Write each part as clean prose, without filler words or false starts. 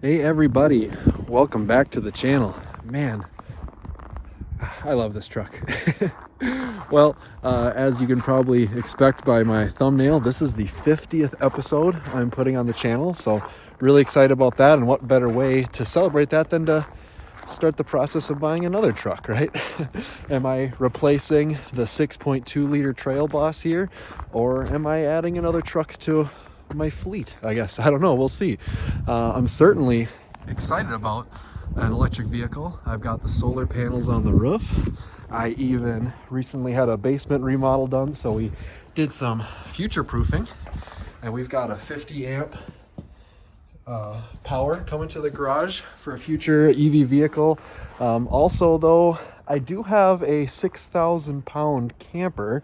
Hey everybody, welcome back to the channel. Man, I love this truck. Well, as you can probably expect by my thumbnail, this is the 50th episode I'm putting on the channel, so really excited about that, and what better way to celebrate that than to start the process of buying another truck, right? Am I replacing the 6.2 liter Trail Boss here, or am I adding another truck to my fleet? I guess, I don't know, we'll see. I'm certainly excited about an electric vehicle. I've got the solar panels on the roof. I even recently had a basement remodel done, so we did some future proofing, and we've got a 50 amp power coming to the garage for a future EV vehicle. Also, though, I do have a 6,000 pound camper.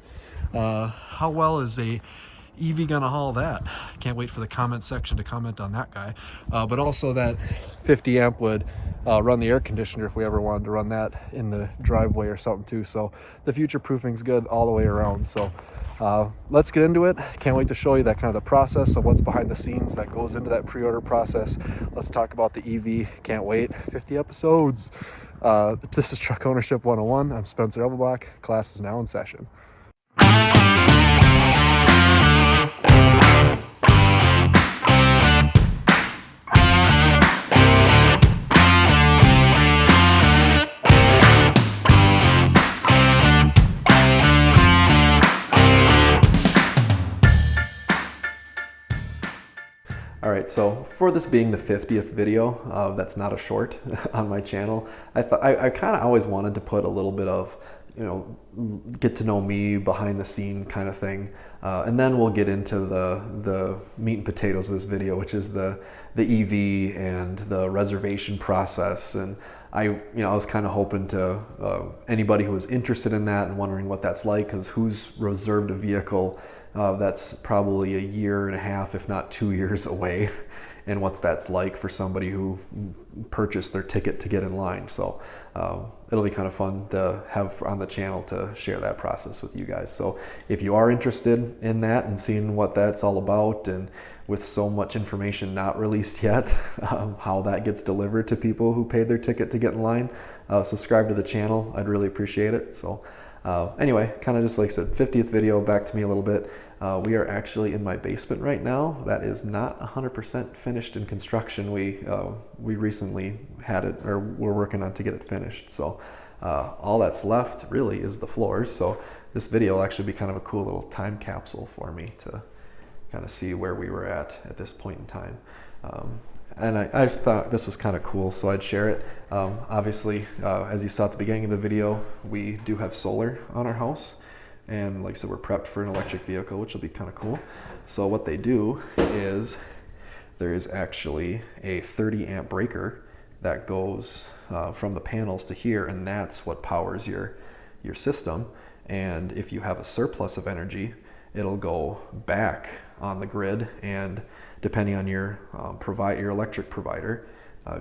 How well is a EV gonna haul that? Can't wait for the comment section to comment on that guy. But also that 50 amp would run the air conditioner if we ever wanted to run that in the driveway or something too. So the future proofing's good all the way around. So let's get into it. Can't wait to show you that kind of the process of what's behind the scenes that goes into that pre-order process. Let's talk about the EV. Can't wait. 50 episodes. This is Truck Ownership 101. I'm Spencer Elbelbach. Class is now in session. All right, so for this being the 50th video, that's not a short on my channel, I kind of always wanted to put a little bit of, get to know me, behind the scene kind of thing, and then we'll get into the meat and potatoes of this video, which is the EV and the reservation process. And I was kind of hoping to anybody who was interested in that and wondering what that's like, because who's reserved a vehicle that's probably a year and a half, if not 2 years away, and what's that's like for somebody who purchased their ticket to get in line. So it'll be kind of fun to have on the channel to share that process with you guys. So if you are interested in that and seeing what that's all about, and with so much information not released yet, how that gets delivered to people who paid their ticket to get in line, subscribe to the channel. I'd really appreciate it. So anyway, kind of just like I said, 50th video, back to me a little bit. We are actually in my basement right now. That is not 100% finished in construction. We recently had it, or we're working on to get it finished. So all that's left really is the floors. So this video will actually be kind of a cool little time capsule for me to kind of see where we were at this point in time. And I just thought this was kind of cool, so I'd share it. Obviously, as you saw at the beginning of the video, we do have solar on our house. And like I said, we're prepped for an electric vehicle, which will be kind of cool. So what they do is there is actually a 30 amp breaker that goes from the panels to here, and that's what powers your system. And if you have a surplus of energy, it'll go back on the grid, and depending on your your electric provider,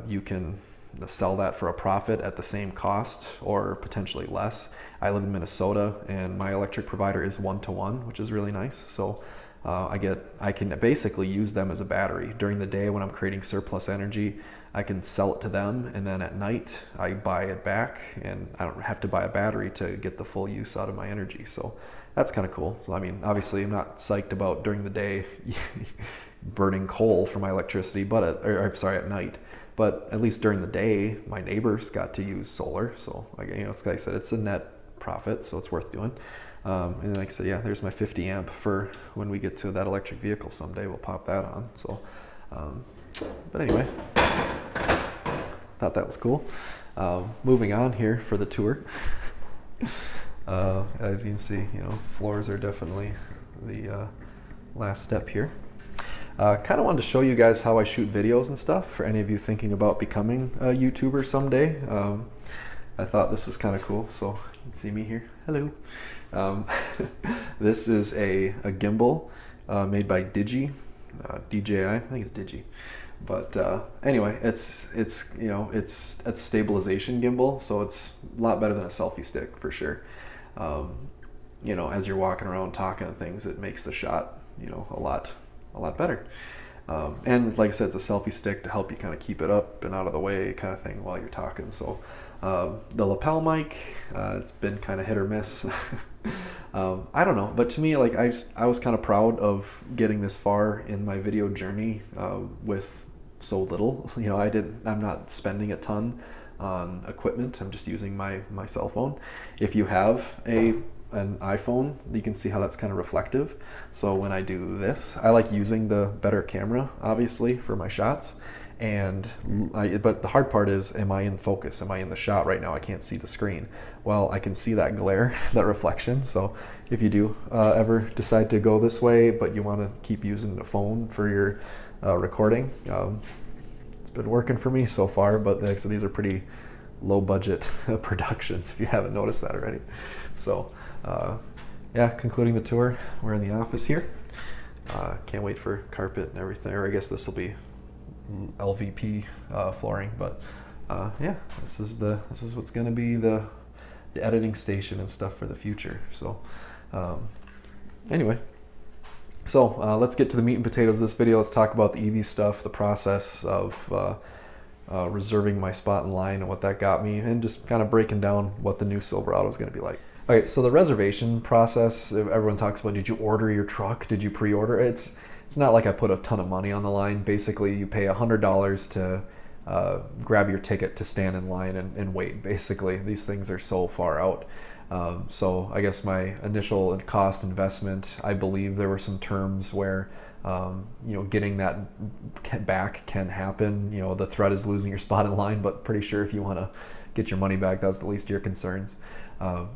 you can sell that for a profit at the same cost or potentially less. I live in Minnesota, and my electric provider is 1-to-1, which is really nice. So I can basically use them as a battery. During the day when I'm creating surplus energy, I can sell it to them, and then at night I buy it back, and I don't have to buy a battery to get the full use out of my energy. So that's kind of cool. So I mean, obviously I'm not psyched about during the day burning coal for my electricity, but at night. But at least during the day, my neighbors got to use solar. So like I said, it's a net profit, so it's worth doing. And like I said, yeah, there's my 50 amp for when we get to that electric vehicle someday. We'll pop that on. So, but anyway, thought that was cool. Moving on here for the tour. As you can see, floors are definitely the last step here. Kind of wanted to show you guys how I shoot videos and stuff for any of you thinking about becoming a YouTuber someday. I thought this was kind of cool, so you can see me here. Hello. This is a gimbal made by DJI. I think it's Digi. But anyway, it's a stabilization gimbal, so it's a lot better than a selfie stick for sure. As you're walking around talking and things, it makes the shot a lot better. And like I said, it's a selfie stick to help you kind of keep it up and out of the way kind of thing while you're talking. So the lapel mic, it's been kind of hit or miss. I don't know, but to me, like I was kind of proud of getting this far in my video journey with so little. You know, I'm not spending a ton on equipment. I'm just using my cell phone. If you have an iPhone, you can see how that's kind of reflective. So when I do this, I like using the better camera, obviously, for my shots. But the hard part is, am I in focus? Am I in the shot right now? I can't see the screen. Well, I can see that glare, that reflection. So if you do ever decide to go this way, but you want to keep using the phone for your recording, it's been working for me so far. But like I said, these are pretty low budget productions, if you haven't noticed that already. So yeah, concluding the tour. We're in the office here. Can't wait for carpet and everything. Or I guess this will be LVP flooring, but yeah, this is what's going to be the editing station and stuff for the future. So anyway, so let's get to the meat and potatoes of this video. Let's talk about the EV stuff, the process of reserving my spot in line and what that got me, and just kind of breaking down what the new Silverado is going to be like. Okay, so the reservation process, everyone talks about, did you order your truck? Did you pre-order? It's not like I put a ton of money on the line. Basically, you pay $100 to grab your ticket to stand in line and wait. Basically, these things are so far out. So I guess my initial cost investment, I believe there were some terms where you know, getting that back can happen. You know, the threat is losing your spot in line, but pretty sure if you want to get your money back, that's the least of your concerns.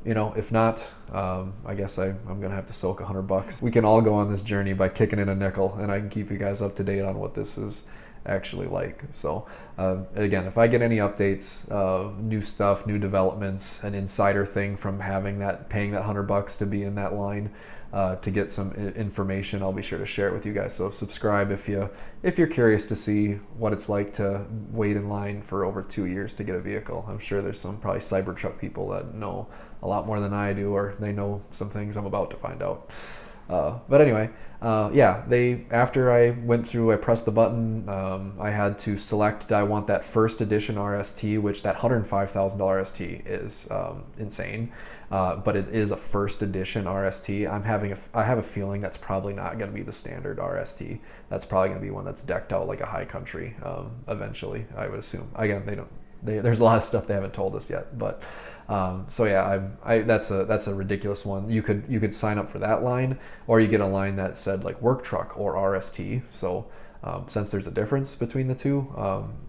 You know, if not, I guess I'm gonna have to soak $100. We can all go on this journey by kicking in a nickel, and I can keep you guys up to date on what this is actually like. So again, if I get any updates, new stuff, new developments, an insider thing from paying that $100 to be in that line to get some information, I'll be sure to share it with you guys. So subscribe if you're curious to see what it's like to wait in line for over 2 years to get a vehicle. I'm sure there's some probably Cybertruck people that know a lot more than I do, or they know some things I'm about to find out. But anyway, yeah, after I went through, I pressed the button, I had to select, did I want that first edition RST, which that $105,000 RST is insane. But it is a first edition RST. I have a feeling that's probably not going to be the standard RST. That's probably going to be one that's decked out like a high country eventually, I would assume. Again, there's a lot of stuff they haven't told us yet, but so yeah, that's a ridiculous one. You could sign up for that line, or you get a line that said like work truck or RST. So since there's a difference between the two,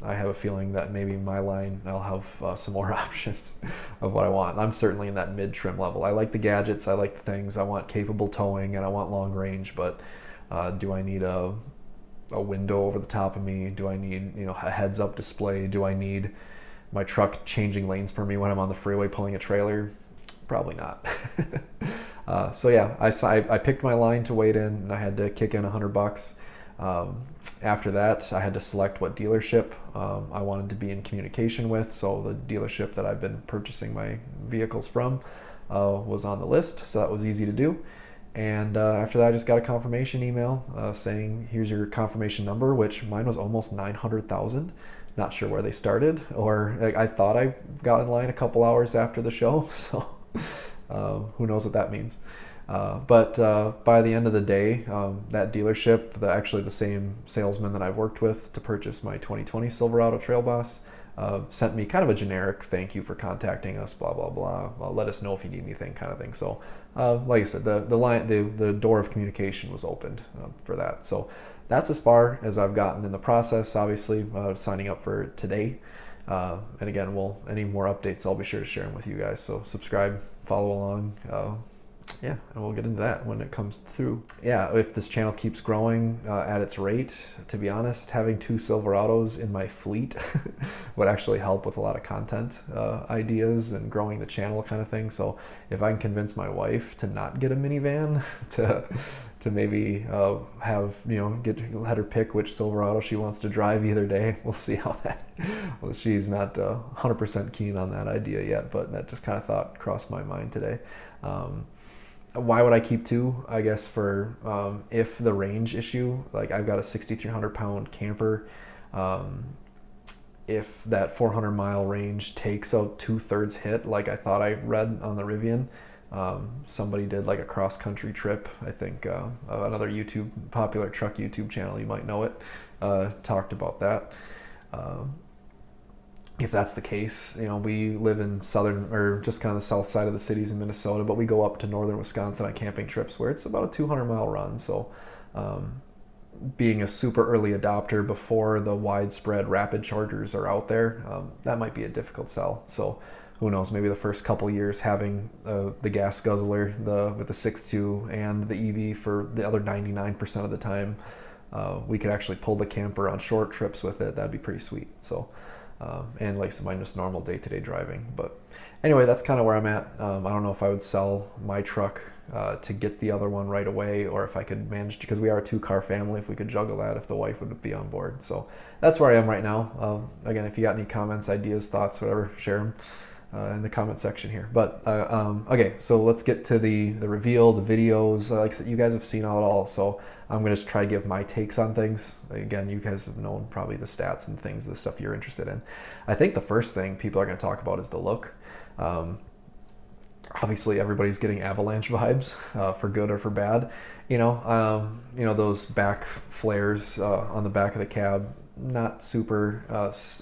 I have a feeling that maybe my line, I'll have some more options of what I want. I'm certainly in that mid-trim level. I like the gadgets, I like the things, I want capable towing, and I want long range, but do I need a window over the top of me? Do I need, you know, a heads-up display? Do I need my truck changing lanes for me when I'm on the freeway pulling a trailer? Probably not. So yeah, I picked my line to wait in, and I had to kick in $100. After that, I had to select what dealership I wanted to be in communication with. So the dealership that I've been purchasing my vehicles from was on the list, so that was easy to do. And after that, I just got a confirmation email saying, here's your confirmation number, which mine was almost 900,000. Not sure where they started, or I thought I got in line a couple hours after the show, so who knows what that means. But by the end of the day, that dealership, actually the same salesman that I've worked with to purchase my 2020 Silverado Trail Boss, sent me kind of a generic thank you for contacting us, blah blah blah. Let us know if you need anything, kind of thing. So, like I said, the door of communication was opened for that. So that's as far as I've gotten in the process. Obviously, signing up for today. And again, any more updates, I'll be sure to share them with you guys. So subscribe, follow along. Yeah, and we'll get into that when it comes through. Yeah, if this channel keeps growing at its rate, to be honest, having 2 Silverados in my fleet would actually help with a lot of content ideas and growing the channel kind of thing. So if I can convince my wife to not get a minivan, to maybe have, you know, let her pick which Silverado she wants to drive either day. We'll see how that, well, she's not 100% keen on that idea yet, but that just kind of thought crossed my mind today. Why would I keep two? I guess for if the range issue, like I've got a 6,300 pound camper. Um, if that 400-mile range takes a 2/3 hit, like I thought I read on the Rivian, somebody did like a cross country trip. I think another popular truck YouTube channel, you might know it, talked about that. Um, if that's the case, we live in southern or just kind of the south side of the cities in Minnesota, but we go up to northern Wisconsin on camping trips where it's about a 200-mile run. So, being a super early adopter before the widespread rapid chargers are out there, that might be a difficult sell. So, who knows? Maybe the first couple years having the gas guzzler, with the 6.2 and the EV for the other 99% of the time, we could actually pull the camper on short trips with it. That'd be pretty sweet. So. And like some just normal day-to-day driving. But anyway, that's kind of where I'm at. I don't know if I would sell my truck to get the other one right away, or if I could manage, because we are a 2-car family, if we could juggle that, if the wife would be on board. So that's where I am right now. Again, if you got any comments, ideas, thoughts, whatever, share them in the comment section here. But okay, so let's get to the reveal, the videos. Like I said, you guys have seen it all, so I'm going to try to give my takes on things. Again, you guys have known probably the stats and things, the stuff you're interested in. I think the first thing people are going to talk about is the look. Obviously, everybody's getting Avalanche vibes, for good or for bad. Those back flares on the back of the cab. Not super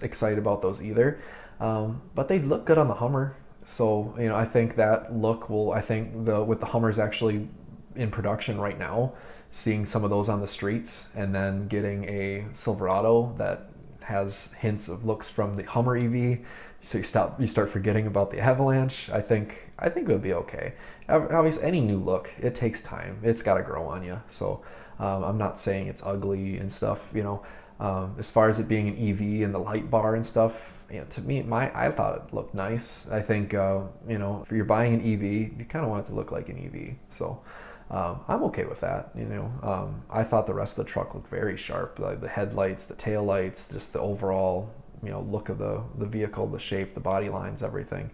excited about those either, but they look good on the Hummer. So I think that look will. I think with the Hummers actually in production right now, seeing some of those on the streets, and then getting a Silverado that has hints of looks from the Hummer EV, so you start forgetting about the Avalanche. I think it would be okay. Obviously, any new look, it takes time. It's got to grow on you. So I'm not saying it's ugly and stuff. As far as it being an EV and the light bar and stuff, to me, I thought it looked nice. I think if you're buying an EV, you kind of want it to look like an EV. So. I'm okay with that. I thought the rest of the truck looked very sharp. Like the headlights, the tail lights, just the overall, look of the vehicle, the shape, the body lines, everything.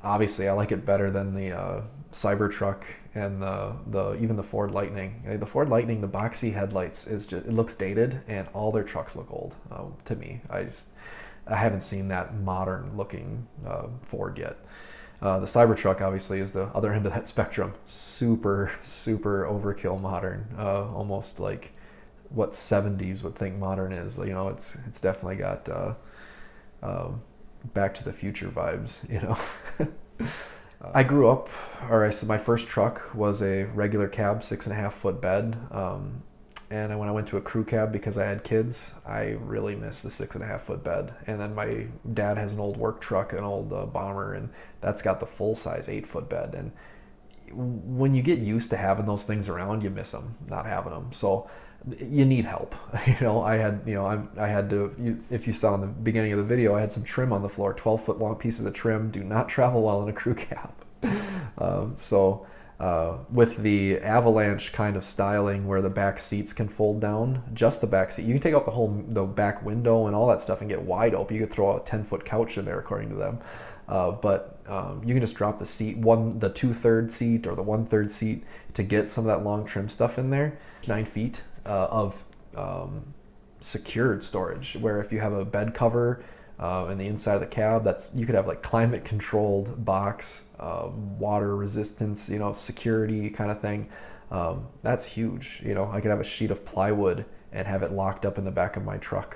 Obviously, I like it better than the Cybertruck and even the Ford Lightning. The Ford Lightning, the boxy headlights it looks dated, and all their trucks look old to me. I haven't seen that modern looking Ford yet. The Cybertruck obviously is the other end of that spectrum. Super, super overkill modern. Almost like what 70s would think modern is. It's definitely got Back to the Future vibes. I grew up, so my first truck was a regular cab, 6.5-foot bed. And when I went to a crew cab because I had kids, I really missed the 6.5-foot bed. And then my dad has an old work truck, an old Bomber, and that's got the full-size 8-foot bed. And when you get used to having those things around, you miss them, not having them. So you need help. I had to. If you saw in the beginning of the video, I had some trim on the floor, 12-foot long pieces of trim. Do not travel well in a crew cab. With the Avalanche kind of styling where the back seats can fold down, just the back seat. You can take out the back window and all that stuff and get wide open. You could throw a 10-foot couch in there, according to them. But you can just drop the seat, the 2/3 seat or the 1/3 seat, to get some of that long trim stuff in there. 9 feet of secured storage, where if you have a bed cover in the inside of the cab, you could have like climate controlled box, water resistance, security kind of thing. That's huge. I could have a sheet of plywood and have it locked up in the back of my truck.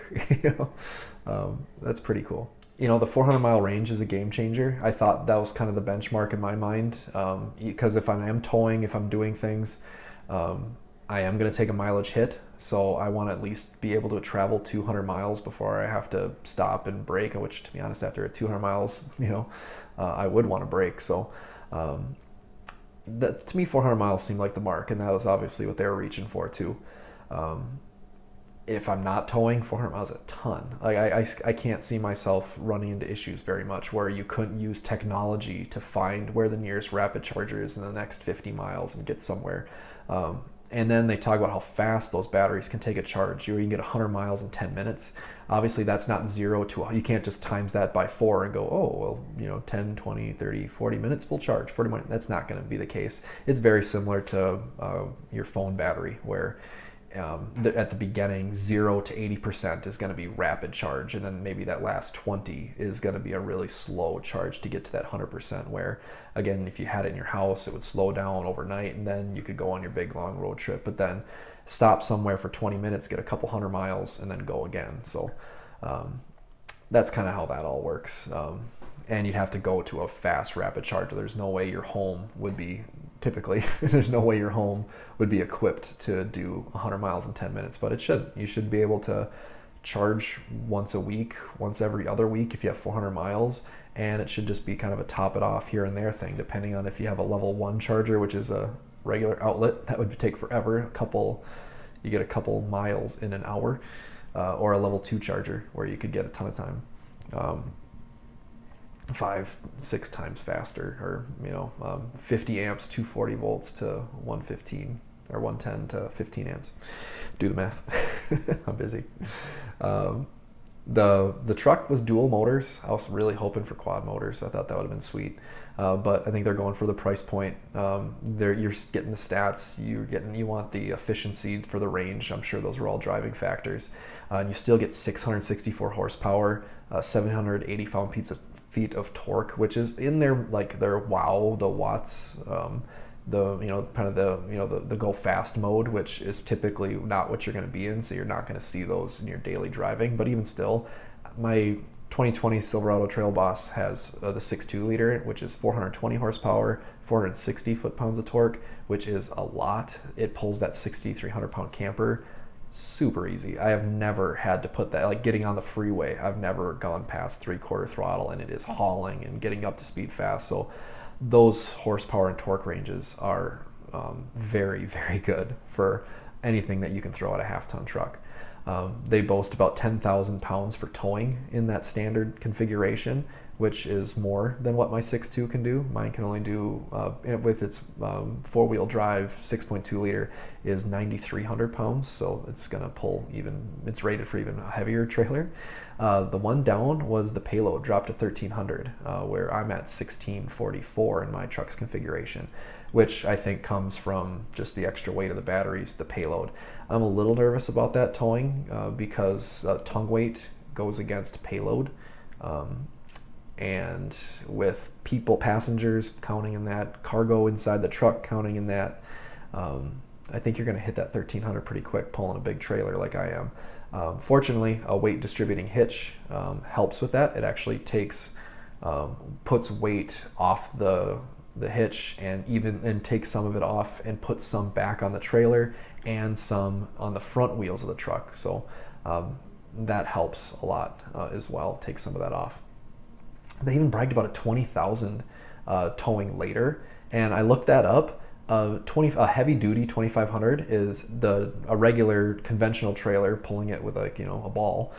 That's pretty cool. The 400-mile range is a game changer. I thought that was kind of the benchmark in my mind, because if I am towing, if I'm doing things, I am going to take a mileage hit. So I want to at least be able to travel 200 miles before I have to stop and brake, which, to be honest, after 200 miles, I would want to brake. So to me, 400 miles seemed like the mark, and that was obviously what they were reaching for too. If I'm not towing, 400 miles is a ton. Like I can't see myself running into issues very much where you couldn't use technology to find where the nearest rapid charger is in the next 50 miles and get somewhere. And then they talk about how fast those batteries can take a charge. You can get 100 miles in 10 minutes. Obviously, that's not 0 to, you can't just times that by 4 and go, oh, well, you know, 10, 20, 30, 40 minutes full charge, 40 minutes. That's not going to be the case. It's very similar to your phone battery, where at the beginning, 0 to 80% is going to be rapid charge, and then maybe that last 20 is going to be a really slow charge to get to that 100%, where again, if you had it in your house, it would slow down overnight, and then you could go on your big long road trip, but then stop somewhere for 20 minutes, get a couple 100 miles, and then go again. So that's kind of how that all works. And you'd have to go to a fast rapid charger. There's no way your home would be, typically, there's no way your home would be equipped to do 100 miles in 10 minutes, but it should. You should be able to charge once a week, once every other week if you have 400 miles, and it should just be kind of a top it off here and there thing, depending on if you have a level 1 charger, which is a regular outlet, that would take forever. You get a couple miles in an hour, or a level 2 charger where you could get a ton of time. 5-6 times faster, or 50 amps 240 volts to 115, or 110 to 15 amps. Do the math. I'm busy. The truck was dual motors. I was really hoping for quad motors. I thought that would have been sweet, but I think they're going for the price point. You're getting the stats. You want the efficiency for the range. I'm sure those were all driving factors. And you still get 664 horsepower, 780 pound-feet of torque, which is in their the watts, the go fast mode, which is typically not what you're going to be in, so you're not going to see those in your daily driving. But even still, my 2020 Silverado Trail Boss has the 6.2 liter, which is 420 horsepower, 460 foot-pounds of torque, which is a lot. It pulls that 6,300 pound camper super easy. I have never had to put that, like getting on the freeway, I've never gone past 3/4 throttle, and it is hauling and getting up to speed fast. So those horsepower and torque ranges are very, very good for anything that you can throw at a half-ton truck. They boast about 10,000 pounds for towing in that standard configuration, which is more than what my 6.2 can do. Mine can only do, with its four-wheel drive 6.2 liter, is 9,300 pounds, so it's going to pull it's rated for even a heavier trailer. The one down was the payload dropped to 1,300, where I'm at 1,644 in my truck's configuration, which I think comes from just the extra weight of the batteries, the payload. I'm a little nervous about that towing because tongue weight goes against payload. And with passengers counting in that, cargo inside the truck counting in that, I think you're going to hit that 1,300 pretty quick pulling a big trailer like I am. Fortunately, a weight distributing hitch helps with that. It actually puts weight off the hitch and takes some of it off and puts some back on the trailer and some on the front wheels of the truck. So that helps a lot as well. Take some of that off. They even bragged about a 20,000 towing later, and I looked that up. A heavy duty 2,500 is a regular conventional trailer pulling it with a ball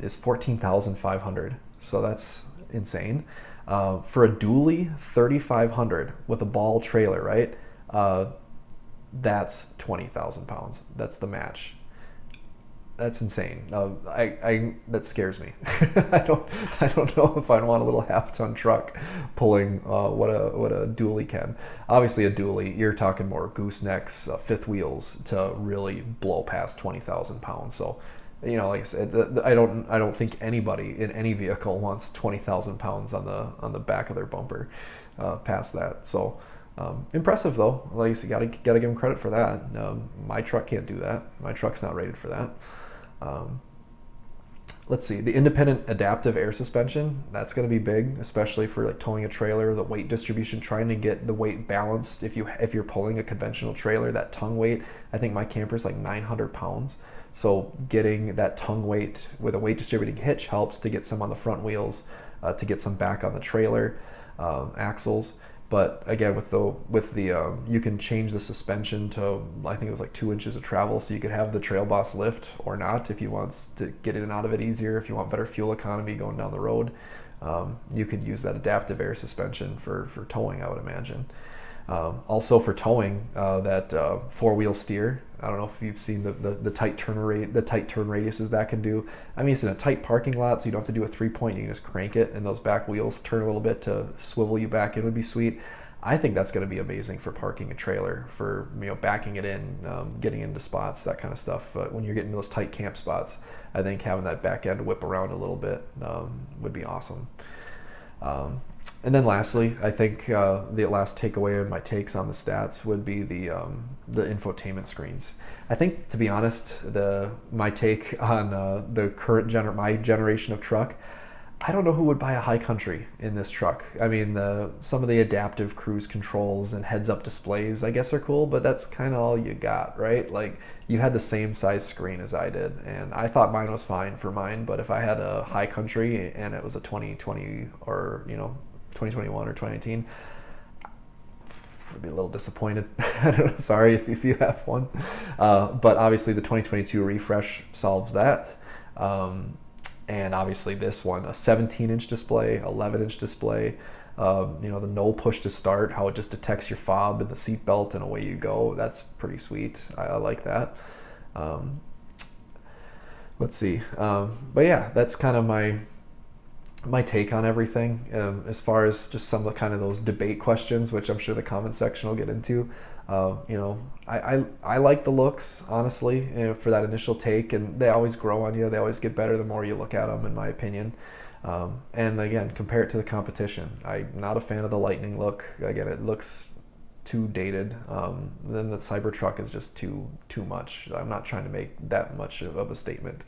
is 14,500. So that's insane. For a dually 3,500 with a ball trailer, right? That's 20,000 pounds. That's the match. That's insane. That scares me. I don't know if I'd want a little half-ton truck pulling what a dually can. Obviously, a dually, you're talking more goosenecks, fifth wheels to really blow past 20,000 pounds. So, like I said, I don't think anybody in any vehicle wants 20,000 pounds on the back of their bumper past that. So. Impressive though. Like you said, gotta give them credit for that. My truck can't do that. My truck's not rated for that. Let's see, the independent adaptive air suspension, that's going to be big, especially for like towing a trailer. The weight distribution, trying to get the weight balanced. If you're pulling a conventional trailer, that tongue weight, I think my camper's like 900 pounds. So getting that tongue weight with a weight distributing hitch helps to get some on the front wheels, to get some back on the trailer axles. But again, with the you can change the suspension to, I think it was like 2 inches of travel, so you could have the Trail Boss lift or not if you want to get in and out of it easier. If you want better fuel economy going down the road, you could use that adaptive air suspension for towing, I would imagine. Also for towing, that four-wheel steer. I don't know if you've seen the tight turn rate, the tight turn radiuses that can do. I mean, it's in a tight parking lot, so you don't have to do a 3-point. You can just crank it, and those back wheels turn a little bit to swivel you back in. Would be sweet. I think that's going to be amazing for parking a trailer, for backing it in, getting into spots, that kind of stuff. When you're getting those tight camp spots, I think having that back end whip around a little bit would be awesome. And then lastly, I think the last takeaway of my takes on the stats would be the infotainment screens. I think, to be honest, my take on the current my generation of truck, I don't know who would buy a high country in this truck. I mean, some of the adaptive cruise controls and heads-up displays, I guess, are cool, but that's kind of all you got, right? Like, you had the same size screen as I did, and I thought mine was fine for mine, but if I had a high country and it was a 2020 or, 2021 or 2019, I'd be a little disappointed. I don't know, sorry if you have one. But obviously the 2022 refresh solves that. And obviously this one, a 17-inch display, 11-inch display, the no push to start, how it just detects your fob and the seat belt and away you go. That's pretty sweet. I like that. Let's see. But yeah, that's kind of my take on everything. As far as just some of the kind of those debate questions, which I'm sure the comment section will get into. I like the looks, honestly, for that initial take, and they always grow on you. They always get better the more you look at them, in my opinion. And again, compare it to the competition. I'm not a fan of the Lightning look. Again, it looks too dated. Then the Cybertruck is just too much. I'm not trying to make that much of a statement.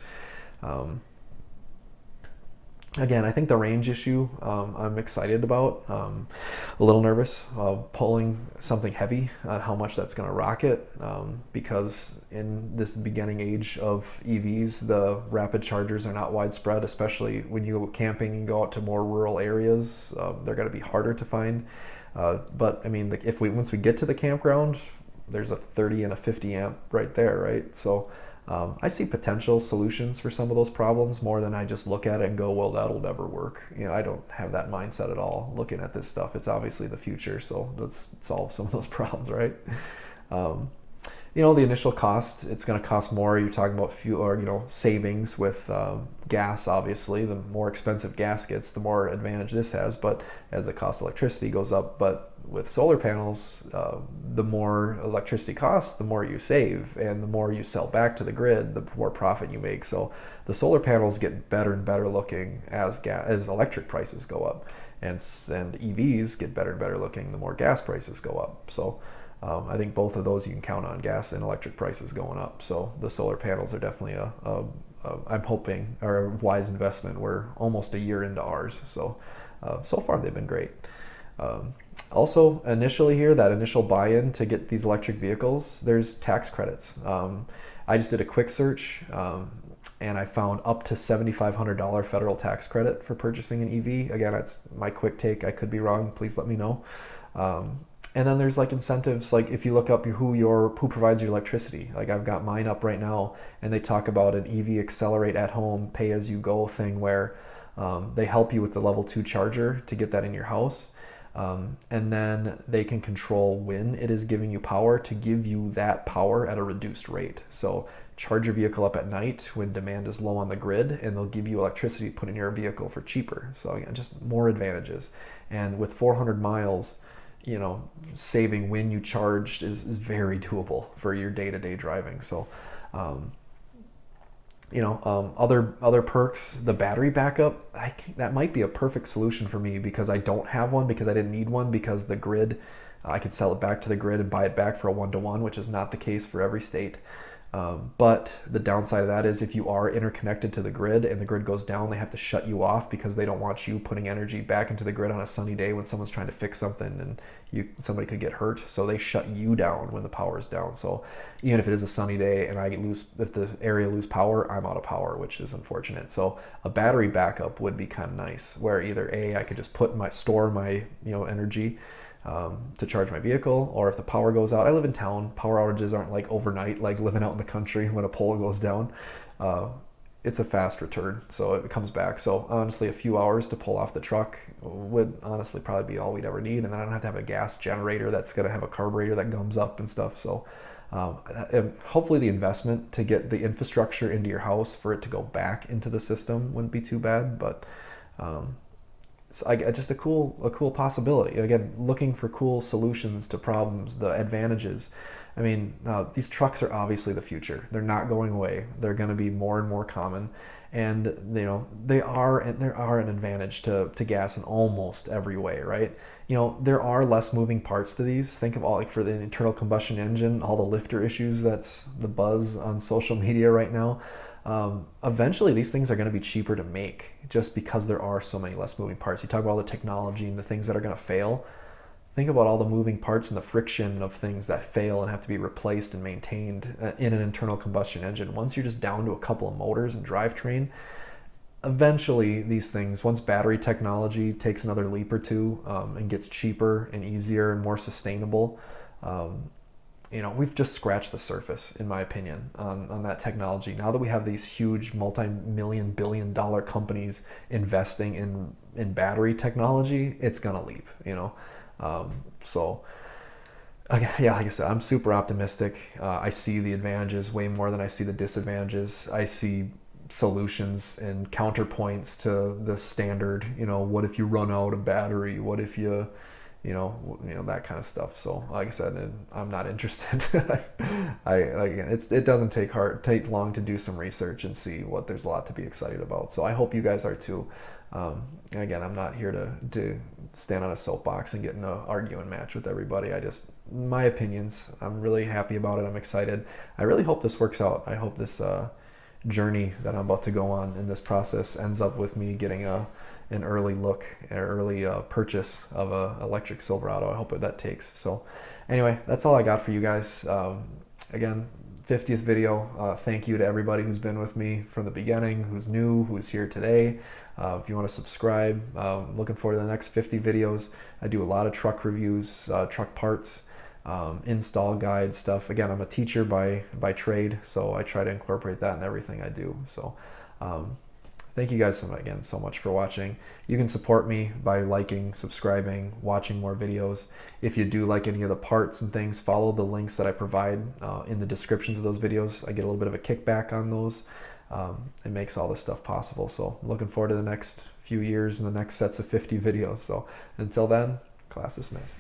Again, I think the range issue I'm excited about. A little nervous pulling something heavy on how much that's going to rock it, because in this beginning age of EVs, the rapid chargers are not widespread, especially when you go camping and go out to more rural areas. They're going to be harder to find. But I mean, once we get to the campground, there's a 30 and a 50 amp right there, right? So I see potential solutions for some of those problems more than I just look at it and go, well, that'll never work. I don't have that mindset at all looking at this stuff. It's obviously the future, so let's solve some of those problems, right? The initial cost, it's going to cost more. You're talking about fuel, or savings with gas. Obviously, the more expensive gas gets, the more advantage this has. But as the cost of electricity goes up, but with solar panels, the more electricity costs, the more you save, and the more you sell back to the grid, the more profit you make. So the solar panels get better and better looking as electric prices go up, and EVs get better and better looking the more gas prices go up. So I think both of those you can count on, gas and electric prices going up. So the solar panels are definitely I'm hoping, are a wise investment. We're almost a year into ours, so far they've been great. Also, initially here, that initial buy-in to get these electric vehicles, there's tax credits. I just did a quick search, and I found up to $7,500 federal tax credit for purchasing an EV. Again, that's my quick take. I could be wrong. Please let me know. And then there's incentives, if you look up who provides your electricity. I've got mine up right now, and they talk about an EV Accelerate at Home pay-as-you-go thing where they help you with the level 2 charger to get that in your house. And then they can control when it is giving you power to give you that power at a reduced rate. So charge your vehicle up at night when demand is low on the grid, and they'll give you electricity to put in your vehicle for cheaper. So again, just more advantages. And with 400 miles, saving when you charged is very doable for your day-to-day driving. So, other perks, the battery backup, that might be a perfect solution for me, because I don't have one, because I didn't need one, because the grid, I could sell it back to the grid and buy it back for a 1-to-1, which is not the case for every state. But the downside of that is if you are interconnected to the grid and the grid goes down, they have to shut you off, because they don't want you putting energy back into the grid on a sunny day when someone's trying to fix something and somebody could get hurt. So they shut you down when the power is down. So even if it is a sunny day and if the area lose power, I'm out of power, which is unfortunate. So a battery backup would be kind of nice, where either I could just store my energy to charge my vehicle, or if the power goes out. I live in town. Power outages aren't overnight, like living out in the country when a pole goes down. it's a fast return, so it comes back. So honestly, a few hours to pull off the truck would honestly probably be all we'd ever need, and then I don't have to have a gas generator that's going to have a carburetor that gums up and stuff. So hopefully the investment to get the infrastructure into your house for it to go back into the system wouldn't be too bad, but it's just a cool possibility. Again, looking for cool solutions to problems, the advantages. I mean, these trucks are obviously the future. They're not going away. They're going to be more and more common, and you know there are an advantage to gas in almost every way, right? You know, there are less moving parts to these. Think of all, like, for the internal combustion engine, all the lifter issues, that's the buzz on social media right now. Eventually these things are going to be cheaper to make just because there are so many less moving parts. You talk about all the technology and the things that are going to fail. Think about all the moving parts and the friction of things that fail and have to be replaced and maintained in an internal combustion engine. Once you're just down to a couple of motors and drivetrain, eventually these things, once battery technology takes another leap or two, and gets cheaper and easier and more sustainable, you know, we've just scratched the surface, in my opinion, on that technology. Now that we have these huge multi-million, billion-dollar companies investing in battery technology, it's gonna leap, you know. So yeah, like I said, I'm super optimistic. I see the advantages way more than I see the disadvantages. I see solutions and counterpoints to the standard, you know, what if you run out of battery? What if you know, that kind of stuff. So like I said, I'm not interested. Again, it doesn't take long to do some research and see what there's a lot to be excited about. So I hope you guys are too. Again, I'm not here to stand on a soapbox and get in an arguing match with everybody. My opinions, I'm really happy about it. I'm excited. I really hope this works out. I hope this journey that I'm about to go on in this process ends up with me getting an early purchase of a electric Silverado. I hope that takes. So anyway, that's all I got for you guys. Again, 50th video. Thank you to everybody who's been with me from the beginning, who's new, who's here today. If you want to subscribe, looking forward to the next 50 videos. I do a lot of truck reviews, truck parts, install guide stuff. Again, I'm a teacher by trade, so I try to incorporate that in everything I do. So thank you guys so much for watching. You can support me by liking, subscribing, watching more videos. If you do like any of the parts and things, follow the links that I provide in the descriptions of those videos. I get a little bit of a kickback on those. It makes all this stuff possible. So I'm looking forward to the next few years and the next sets of 50 videos. So until then, class dismissed.